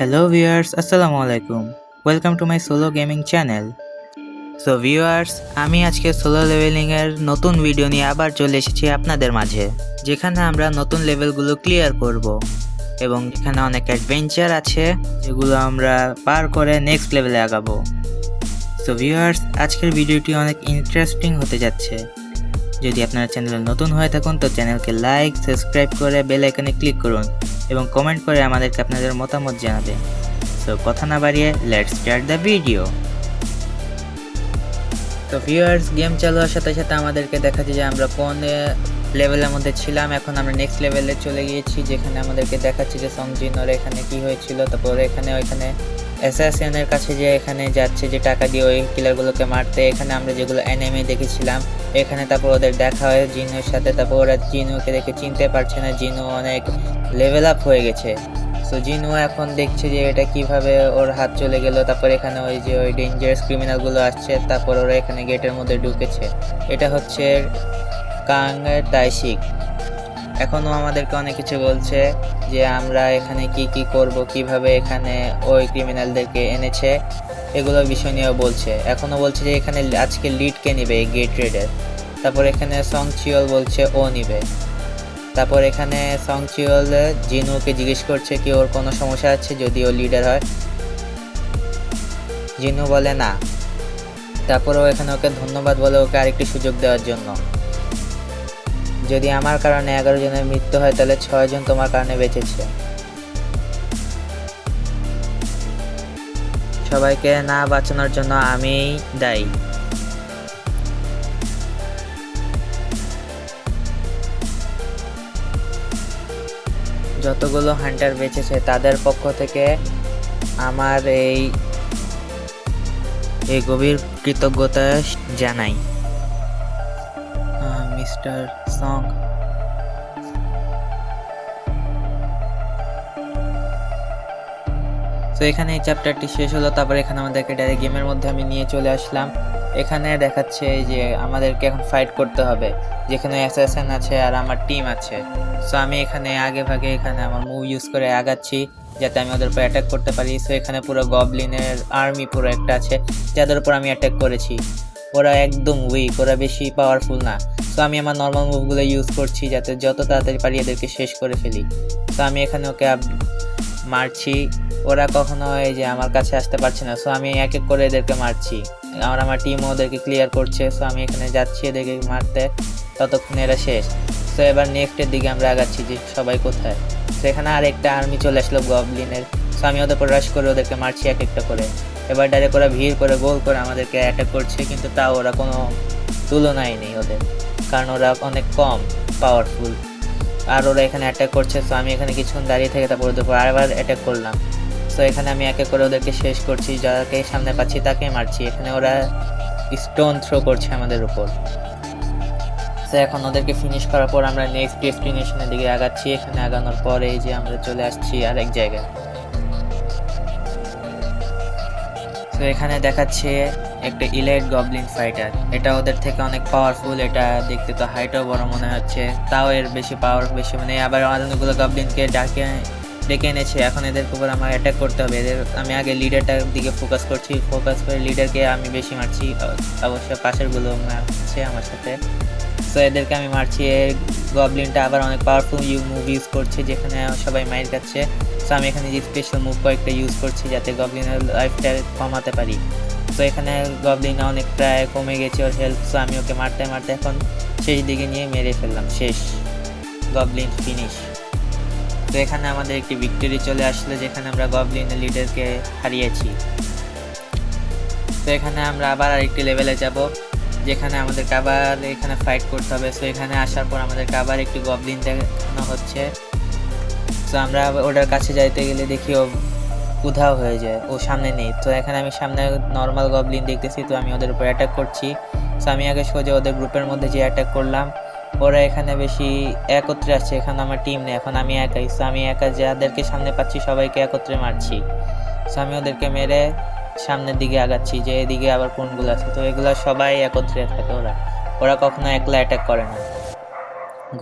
Hello viewers, আসসালামু আলাইকুম। Welcome to my solo gaming channel. So viewers, আমি আজকে সোলো লেভেলিং এর নতুন ভিডিও নিয়ে আবার চলে এসেছি আপনাদের মাঝে, যেখানে আমরা নতুন লেভেলগুলো ক্লিয়ার করব এবং এখানে অনেক অ্যাডভেঞ্চার আছে যেগুলো আমরা পার করে নেক্সট লেভেলে আগাবো। সো ভিউয়ার্স, আজকের ভিডিওটি অনেক ইন্টারেস্টিং হতে যাচ্ছে। যদি আপনারা চ্যানেলে নতুন হয়ে থাকুন তো চ্যানেলকে লাইক, সাবস্ক্রাইব করে বেল আইকনে ক্লিক করুন এবং কমেন্ট করে আমাদেরকে আপনাদের মতামত জানাবেন। সো কথা না বাড়িয়ে লেটস স্টার্ট দ্য ভিডিও। তো ভিউয়ার্স, গেম চালু হওয়ার সাথে সাথে আমাদেরকে দেখাচ্ছে যে আমরা কোন লেভেলের মধ্যে ছিলাম। এখন আমরা নেক্সট লেভেলে চলে গিয়েছি, যেখানে আমাদেরকে দেখাচ্ছে যে সংজিনর এখানে কি হয়েছিল। তারপরে ওইখানে অ্যাসাসিনের কাছে যে এখানে যাচ্ছে যে টাকা দিয়ে ওই কিলারগুলোকে মারতে। এখানে আমরা যেগুলো এনিমি দেখেছিলাম এখানে, তারপর ওদের দেখা হয় জিনুর সাথে। তারপর ওরা জিনুকে দেখে চিনতে পারছে না, জিনু অনেক লেভেল আপ হয়ে গেছে। সো জিনু এখন দেখছে যে এটা কিভাবে ওর হাত চলে গেল। তারপর এখানে ওই ডেঞ্জারাস ক্রিমিনালগুলো আসছে, তারপর ওরা এখানে গেটের মধ্যে ঢুকেছে। এটা হচ্ছে কাং তাইশিক। এখনও আমাদেরকে অনেক কিছু বলছে যে আমরা এখানে কি করব, কিভাবে এখানে ওই ক্রিমিনালদেরকে এনেছে, এগুলো বিষয় নিয়েও বলছে। এখনও বলছে যে এখানে আজকে লিড কে নিবে এই গেট রেডের। তারপর এখানে সং চিওল বলছে ও নিবে। তারপর এখানে সং চিওল জিনুকে জিজ্ঞেস করছে কি ওর কোনো সমস্যা আছে যদি ও লিডার হয়। জিনু বলে না। তারপরও এখানে ওকে ধন্যবাদ বলে ওকে আরেকটি সুযোগ দেওয়ার জন্য। যদি আমার কারণে 11 জনের মৃত্যু হয় তাহলে 6 জন তোমার কারণে বেঁচেছে। সবাইকে না বাঁচানোর জন্য আমিই দায়ী। যতগুলো হান্টার বেঁচেছে তাদের পক্ষ থেকে আমার এই গভীর কৃতজ্ঞতা জানাই। Mister song. তো এখানে এই চ্যাপ্টারটি শেষ হলো। তারপর এখানে আমাদেরকে ডাইরেক্ট গেমের মধ্যে আমি নিয়ে চলে আসলাম। এখানে দেখাচ্ছে যে আমাদেরকে এখন ফাইট করতে হবে, যেখানে অ্যাসাসিন আছে আর আমার টিম আছে। সো আমি এখানে আগে ভাগে এখানে আমার মুভ ইউজ করে আগাচ্ছি যাতে আমি ওদের উপর অ্যাটাক করতে পারি। সো এখানে পুরো গবলিনের আর্মি পুরো একটা আছে যাদের উপর আমি অ্যাটাক করেছি। ওরা একদম উইক, ওরা বেশি পাওয়ারফুল না। সো আমি আমার নর্মাল মুভগুলো ইউজ করছি যাতে যত তাড়াতাড়ি পারি এদেরকে শেষ করে ফেলি। সো আমি এখানে ওকে মারছি। ওরা কখনো এই যে আমার কাছে আসতে পারছে না। সো আমি এক এক করে এদেরকে মারছি, আর আমার টিম ওদেরকে ক্লিয়ার করছে। সো আমি এখানে যাচ্ছি এদেরকে মারতে, ততক্ষণ এরা শেষ। সো এবার নেক্সটের দিকে আমরা আগাচ্ছি যে সবাই কোথায়। সেখানে আর একটা আর্মি চলে আসলো গবলিনের। সো আমি ওদের উপর রাশ করে ওদেরকে মারছি এক একটা করে। এবার ডাইরেক্ট ওরা ভিড় করে গোল করে আমাদেরকে অ্যাটাক করছে, কিন্তু তাও ওরা কোনো তুলনাই নেই ওদের, কারণ ওরা অনেক কম পাওয়ারফুল। আর ওরা এখানে অ্যাটাক করছে। সো আমি এখানে কিছুক্ষণ দাঁড়িয়ে থেকে তারপর ওদের উপর আরেকবার অ্যাটাক করলাম। সো এখানে আমি এক এক করে ওদেরকে শেষ করছি, যাকে সামনে পাচ্ছি তাকে মারছি। এখানে ওরা স্টোন থ্রো করছে আমাদের উপর। সো এখন ওদেরকে ফিনিশ করার পর আমরা নেক্সট ডেস্টিনেশনের দিকে আগাচ্ছি। এখানে আগানোর পরে এই যে আমরা চলে আসছি আরেক জায়গায়। তো এখানে দেখাচ্ছে একটা ইলাইট গবলিন ফাইটার। এটা ওদের থেকে অনেক পাওয়ারফুল। এটা দেখতে তো হাইটও বড় মনে হচ্ছে, তাও এর বেশি পাওয়ার বেশি, মানে আবার অনেকগুলো গবলিনকে ডেকে এনেছে। এখন এদের উপর আমার অ্যাটাক করতে হবে। এদের আমি আগে লিডারটার দিকে ফোকাস করছি, ফোকাস করে লিডারকে আমি বেশি মারছি। অবশ্য পাশেরগুলো মারছে আমার সাথে। সো এদেরকে আমি মারছি। গবলিনটা আবার অনেক পাওয়ারফুল মুভ ইউজ করছে, যেখানে সবাই মাইর খাচ্ছে। সো আমি এখানে যে স্পেশাল মুভ কয়েকটা ইউজ করছি যাতে গবলিনের লাইফটা কমাতে পারি। তো এখানে গবলিন অনেক প্রায় কমে গেছে ওর হেলথ। সো আমি ওকে মারতে মারতে এখন শেষ দিকে নিয়ে মেরে ফেললাম। শেষ, গবলিন ফিনিশ। তো এখানে আমাদের একটি ভিক্টরি চলে আসলো, যেখানে আমরা গবলিনের লিডারকে হারিয়েছি। তো এখানে আমরা আবার আরেকটি লেভেলে যাব, যেখানে আমাদেরকে আবার এখানে ফাইট করতে হবে। সো এখানে আসার পর আমাদেরকে আবার একটি গবলিন দেখানো হচ্ছে। তো আমরা ওটার কাছে যাইতে গেলে দেখি ও উধাও হয়ে যায়, ও সামনে নেই। তো এখানে আমি সামনে নর্মাল গবলিন দেখতেছি, তো আমি ওদের উপর অ্যাটাক করছি। সো আমি আগে সোজা ওদের গ্রুপের মধ্যে যে অ্যাটাক করলাম। ওরা এখানে বেশি একত্রে আসছে, এখানে আমার টিম নেই, এখন আমি একাই। সো আমি একা যাদেরকে সামনে পাচ্ছি সবাইকে একত্রে মারছি। সো আমি ওদেরকে মেরে সামনের দিকে আগাচ্ছি, যে এদিকে আবার কোনগুলো আছে। তো এগুলো সবাই একত্রে থাকে, ওরা কখনো একলা অ্যাটাক করে না।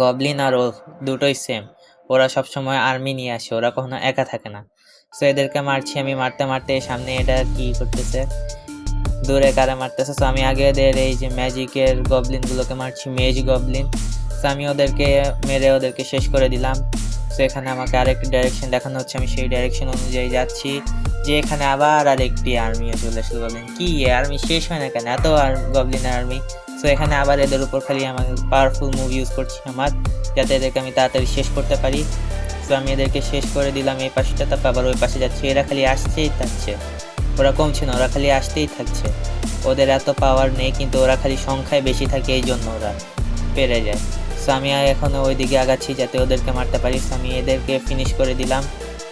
গবলিন আর ওলফ দুটোই সেম, ওরা সবসময় আর্মি নিয়ে আসে, ওরা কখনো একা থাকে না। সো এদেরকে মারছি আমি, মারতে মারতে সামনে এটা কি করতেছে, দূরে কারা মারতেছে। সো আমি আগে এদের এই যে ম্যাজিকের গবলিনগুলোকে মারছি, মেজ গবলিন। সো আমি ওদেরকে মেরে ওদেরকে শেষ করে দিলাম। সো এখানে আমাকে আরেকটি ডাইরেকশন দেখানো হচ্ছে, আমি সেই ডাইরেকশন অনুযায়ী যাচ্ছি। যে এখানে আবার আরেকটি আর্মিও চলে আসলো গবলিন। কি আর্মি শেষ হয় না কেন, এত গবলিনের আর্মি। সো এখানে আবার এদের উপর খালি আমার পাওয়ারফুল মুভ ইউজ করছি আমার, যাতে এদেরকে আমি তাড়াতাড়ি শেষ করতে পারি। সো আমি এদেরকে শেষ করে দিলাম এই পাশটা, তারপর আবার ওই পাশে যাচ্ছি। এরা খালি আসছেই থাকছে, ওরা কমছে না, ওরা খালি আসতেই থাকছে। ওদের এত পাওয়ার নেই, কিন্তু ওরা খালি সংখ্যায় বেশি থাকে, এই জন্য ওরা পেরে যায়। সো আমি এখন ওই দিকে আগাচ্ছি যাতে ওদেরকে মারতে পারি। সো আমি এদেরকে ফিনিশ করে দিলাম।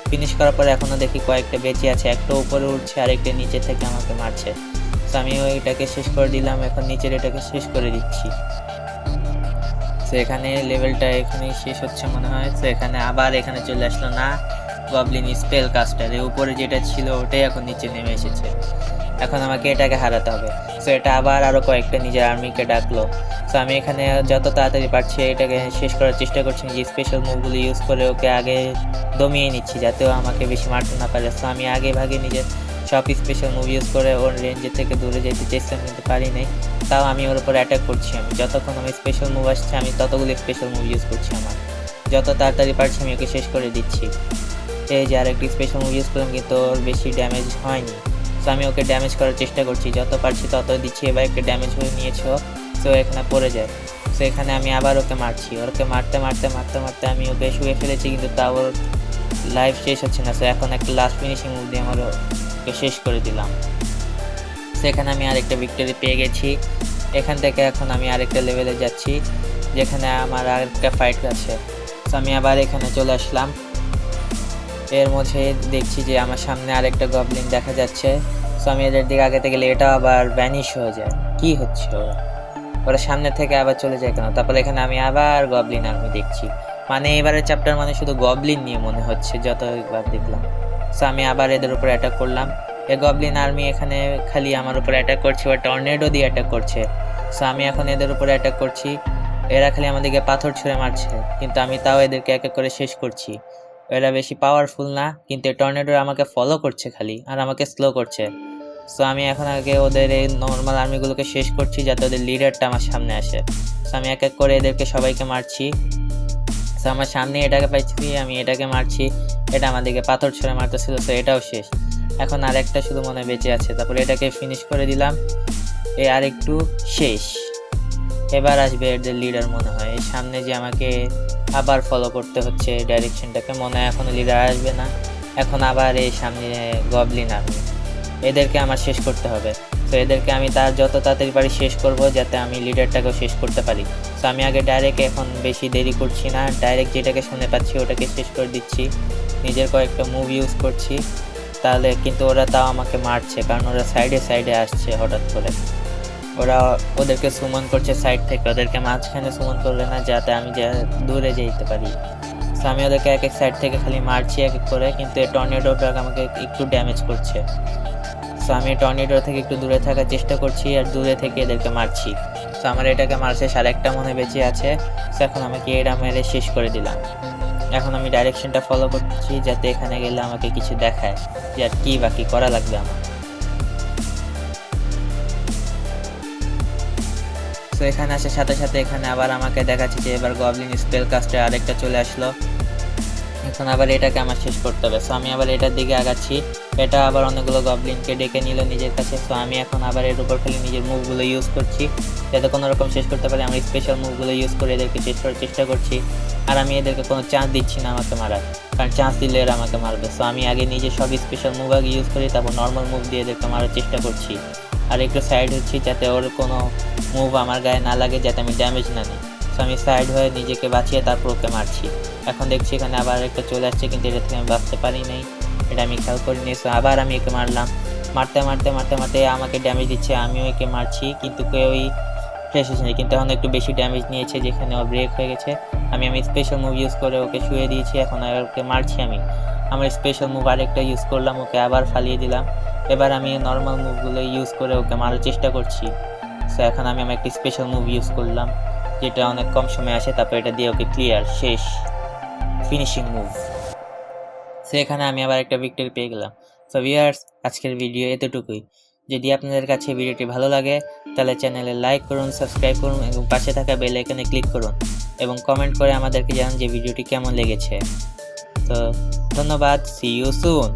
ফিনিশ করার পরে এখনও দেখি কয়েকটা বেঁচে আছে, একটা উপরে উঠছে আর একটা নিচে থেকে আমাকে মারছে। সো আমি ওইটাকে শেষ করে দিলাম, এখন নিচের এটাকে শেষ করে দিচ্ছি। সো এখানে লেভেলটা এখানে শেষ হচ্ছে মনে হয়। সো এখানে আবার এখানে চলে আসলো না গবলিন স্পেল কাস্টার, এর উপরে যেটা ছিল ওটাই এখন নিচে নেমে এসেছে। এখন আমাকে এটাকে হারাতে হবে। সো এটা আবার আরও কয়েকটা নিজের আর্মিকে ডাকলো। সো আমি এখানে যত তাড়াতাড়ি পারছি এটাকে শেষ করার চেষ্টা করছি, যে স্পেশাল মুভগুলো ইউজ করে ওকে আগে দমিয়ে নিচ্ছি যাতে ও আমাকে বেশি মারতে না পারে। সো আমি আগে ভাগে নিজের সব স্পেশাল মুভ ইউজ করে ওর রেঞ্জের থেকে দূরে যেতে চেষ্টা কিন্তু পারি নাই, তাও আমি ওর উপর অ্যাটাক করছি। আমি যতক্ষণ আমার স্পেশাল মুভ আসছে আমি ততগুলো স্পেশাল মুভ ইউজ করছি, আমার যত তাড়াতাড়ি পারছি আমি ওকে শেষ করে দিচ্ছি। এই যে আরেকটি স্পেশাল মুভ ইউজ করলাম, কিন্তু ওর বেশি ড্যামেজ হয়নি। সো আমি ওকে ড্যামেজ করার চেষ্টা করছি, যত পারছি তত দিচ্ছি। এবার একটা ড্যামেজ হয়ে নিয়েছে, সো এখানে পড়ে যায়। সো এখানে আমি আবার ওকে মারছি, ওকে মারতে মারতে মারতে মারতে আমি ওকে শুয়ে ফেলেছি, কিন্তু তাও ওর লাইফ শেষ হচ্ছে না। সো এখন একটা লাস্ট ফিনিশিং মুভ দিয়ে আমার ওকে শেষ করে দিলাম। সেখানে আমি আরেকটা ভিক্টরি পেয়ে গেছি। এখান থেকে এখন আমি আরেকটা লেভেলে যাচ্ছি, যেখানে আমার আরেকটা ফাইট আছে। সো আমি আবার এখানে চলে আসলাম। এর মধ্যে দেখছি যে আমার সামনে আরেকটা গবলিন দেখা যাচ্ছে। সো আমি এদের দিকে আগে থেকে গেলে এটা আবার ভ্যানিশ হয়ে যায়। কি হচ্ছে ওরা সামনে থেকে আবার চলে যায় কেন? তারপর এখানে আমি আবার গবলিন আর্মি দেখছি, মানে এবারের চ্যাপ্টার মানে শুধু গবলিন নিয়ে মনে হচ্ছে যতবার দেখলাম। সো আমি আবার এদের উপর অ্যাটাক করলাম। এই গবলিন আর্মি এখানে খালি আমার উপর অ্যাটাক করছে, ওরা টর্নেডো দিয়ে অ্যাটাক করছে। সো আমি এখন এদের উপর অ্যাটাক করছি, এরা খালি আমাদেরকে পাথর ছুঁড়ে মারছে, কিন্তু আমি তাও এদেরকে এক এক করে শেষ করছি। এরা বেশি পাওয়ারফুল না, কিন্তু টর্নেডো আমাকে ফলো করছে খালি, আর আমাকে স্লো করছে। সো আমি এখন আগে ওদের এই নর্মাল আর্মিগুলোকে শেষ করছি যাতে ওদের লিডারটা আমার সামনে আসে। সো আমি এক এক করে এদেরকে সবাইকে মারছি। সো আমার সামনে এটাকে পাইছি, আমি এটাকে মারছি, এটা আমাদেরকে পাথর ছুঁড়ে মারতেছিল। সো এটাও শেষ, এখন আরেকটা শুধু মনে বেঁচে আছে। তারপরে এটাকে ফিনিশ করে দিলাম, এই আরেকটু শেষ। এবার আসবে এদের লিডার মনে হয়, এই সামনে যে আমাকে আবার ফলো করতে হচ্ছে ডাইরেকশনটাকে, মনে হয় এখনও লিডার আসবে না। এখন আবার এই সামনে গবলিন আর্মি, এদেরকে আমার শেষ করতে হবে। সো এদেরকে আমি তার যত তাড়াতাড়ি পারি শেষ করব, যাতে আমি লিডারটাকেও শেষ করতে পারি। সো আমি আগে ডাইরেক্ট এখন বেশি দেরি করছি না, ডাইরেক্ট যেটাকে শুনে পাচ্ছি ওটাকে শেষ করে দিচ্ছি। নিজের কয়েকটা মুভ ইউজ করছি, তাহলে কিন্তু ওরা তাও আমাকে মারছে, কারণ ওরা সাইডে সাইডে আসছে হঠাৎ করে। ওরা ওদেরকে সুমন করছে সাইড থেকে, ওদেরকে মাঝখানে সুমন করলে না, যাতে আমি দূরে যেতে পারি। সো আমি ওদেরকে এক এক সাইড থেকে খালি মারছি এক এক করে, কিন্তু এই টর্নেডোটা আমাকে একটু ড্যামেজ করছে। সো আমি টর্নেডো থেকে একটু দূরে থাকার চেষ্টা করছি, আর দূরে থেকে এদেরকে মারছি। সো আমার এটাকে মারছে, আরেকটা মনে বেঁচে আছে। সো এখন আমাকে এটা মেরে শেষ করে দিলাম। এখন আমি ডাইরেকশনটা ফলো করছি, যাতে এখানে গেলে আমাকে কিছু দেখায় যে আর কি বাকি করা লাগবে আমার। তো এখানে আসার সাথে সাথে এখানে আবার আমাকে দেখাচ্ছে যে এবার গবলিন স্পেল কাস্টে আরেকটা চলে আসলো। এখন আবার এটাকে আমার শেষ করতে হবে। সো আমি আবার এটার দিকে আগাচ্ছি, এটা আবার অনেকগুলো গবলিনকে ডেকে নিল নিজের কাছে। সো আমি এখন আবার এর উপর খালি নিজের মুভগুলো ইউজ করছি, যাতে কোনো রকম শেষ করতে পারি। আমি স্পেশাল মুভগুলো ইউজ করে এদেরকে শেষ করার চেষ্টা করছি, আর আমি এদেরকে কোনো চান্স দিচ্ছি না আমাকে মারার, কারণ চান্স দিলে এরা আমাকে মারবে। সো আমি আগে নিজে সব স্পেশাল মুভ আগে ইউজ করি, তারপর নর্মাল মুভ দিয়ে এদেরকে মারার চেষ্টা করছি। আর একটু সাইড হচ্ছি যাতে ওর কোনো মুভ আমার গায়ে না লাগে, যাতে আমি ড্যামেজ না নিই। সো আমি সাইড হয়ে নিজেকে বাঁচিয়ে তারপর ওকে মারছি। এখন দেখছি এখানে আবার একটা চলে আসছে, কিন্তু এটা থেকে আমি বাঁচতে পারি নাই, এটা আমি খেয়াল করিনি। সো আবার আমি একে মারলাম, মারতে মারতে মারতে মারতে আমাকে ড্যামেজ দিচ্ছে, আমিও একে মারছি, কিন্তু কেউই শেষ হচ্ছে না। কিন্তু এখন একটু বেশি ড্যামেজ নিয়েছে, যেখানে ও ব্রেক হয়ে গেছে। আমি স্পেশাল মুভ ইউজ করে ওকে শুয়ে দিয়েছি, এখন ওকে মারছি। আমি আমার স্পেশাল মুভ আরেকটা ইউজ করলাম, ওকে আবার ফালিয়ে দিলাম। এবার আমি নর্মাল মুভগুলো ইউজ করে ওকে মারার চেষ্টা করছি। সো এখন আমি আমার একটি স্পেশাল মুভ ইউজ করলাম, যেটা অনেক কম সময় আসে, তারপর এটা দিয়ে ওকে ক্লিয়ার শেষ ফিনিশিং মুভ। সো এখানে আমি আবার একটা ভিক্টরি পেয়ে গেলাম। সো ভিউয়ার্স, আজকের ভিডিও এতটুকুই। যদি আপনাদের কাছে ভিডিওটি ভালো লাগে তাহলে চ্যানেলে লাইক করুন, সাবস্ক্রাইব করুন এবং পাশে থাকা বেল আইকনে ক্লিক করুন এবং কমেন্ট করে আমাদেরকে জানান যে ভিডিওটি কেমন লেগেছে। তো ধন্যবাদ, সি ইউ সুন।